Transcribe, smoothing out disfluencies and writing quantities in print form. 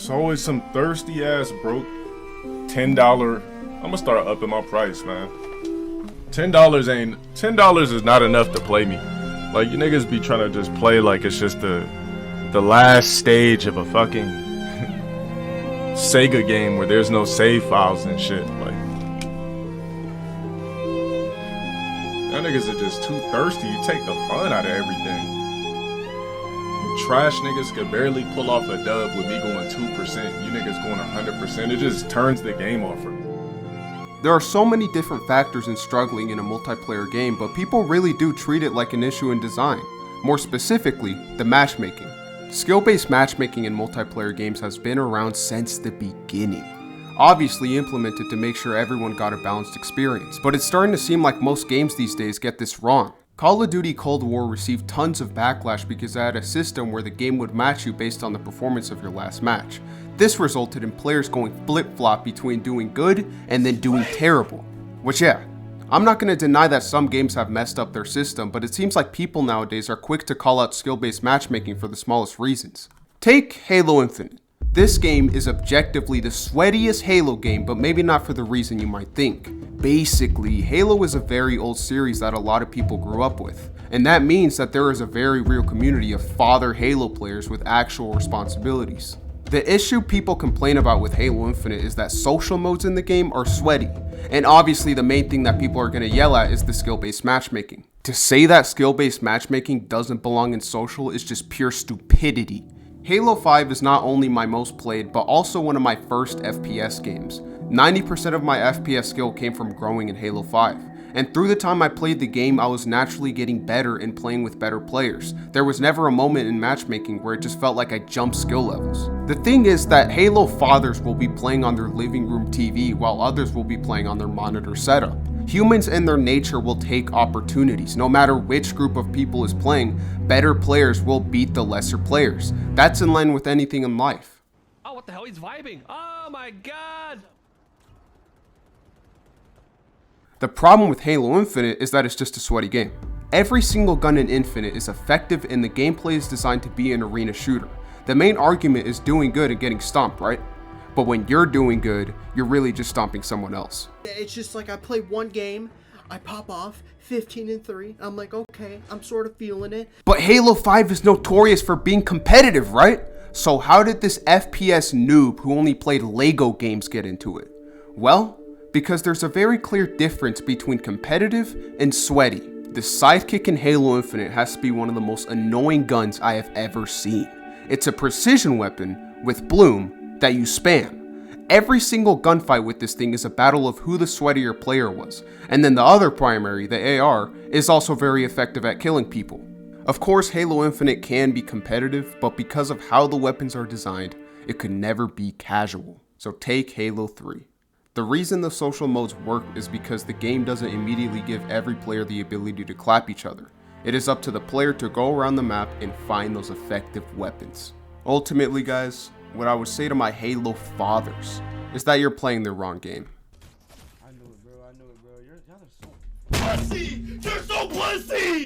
It's always some thirsty ass broke $10. I'm gonna start upping my price, man. $10 is not enough to play me. Like, you niggas be trying to just play like it's just the last stage of a fucking Sega game where there's no save files and shit. Like, y'all niggas are just too thirsty. You take the fun out of everything. Trash niggas could barely pull off a dub with me going 2%. You niggas going 100%. It just turns the game off for me. There are so many different factors in struggling in a multiplayer game, but people really do treat it like an issue in design. More specifically, the matchmaking. Skill-based matchmaking in multiplayer games has been around since the beginning. Obviously implemented to make sure everyone got a balanced experience, but it's starting to seem like most games these days get this wrong. Call of Duty Cold War received tons of backlash because it had a system where the game would match you based on the performance of your last match. This resulted in players going flip-flop between doing good and then doing terrible. Which, yeah, I'm not going to deny that some games have messed up their system, but it seems like people nowadays are quick to call out skill-based matchmaking for the smallest reasons. Take Halo Infinite. This game is objectively the sweatiest Halo game, but maybe not for the reason you might think. Basically, Halo is a very old series that a lot of people grew up with, and that means that there is a very real community of father Halo players with actual responsibilities. The issue people complain about with Halo Infinite is that social modes in the game are sweaty, and obviously the main thing that people are going to yell at is the skill-based matchmaking. To say that skill-based matchmaking doesn't belong in social is just pure stupidity. Halo 5 is not only my most played, but also one of my first FPS games. 90% of my FPS skill came from growing in Halo 5. And through the time I played the game, I was naturally getting better and playing with better players. There was never a moment in matchmaking where it just felt like I jumped skill levels. The thing is that Halo fathers will be playing on their living room TV while others will be playing on their monitor setup. Humans in their nature will take opportunities. No matter which group of people is playing, better players will beat the lesser players. That's in line with anything in life. Oh, what the hell? He's vibing. Oh my god. The problem with Halo Infinite is that it's just a sweaty game. Every single gun in Infinite is effective and the gameplay is designed to be an arena shooter. The main argument is doing good and getting stomped, right? But when you're doing good, you're really just stomping someone else. It's just like I play one game, I pop off 15-3. I'm like, okay, I'm sort of feeling it. But Halo 5 is notorious for being competitive, right? So how did this FPS noob who only played Lego games get into it? Well, because there's a very clear difference between competitive and sweaty. The sidekick in Halo Infinite has to be one of the most annoying guns I have ever seen. It's a precision weapon with bloom that you spam. Every single gunfight with this thing is a battle of who the sweatier player was, and then the other primary, the AR, is also very effective at killing people. Of course, Halo Infinite can be competitive, but because of how the weapons are designed, it could never be casual. So take Halo 3. The reason the social modes work is because the game doesn't immediately give every player the ability to clap each other. It is up to the player to go around the map and find those effective weapons. Ultimately, guys, what I would say to my Halo fathers is that you're playing the wrong game. I knew it, bro. Y'all are so pussy. You're so pussy.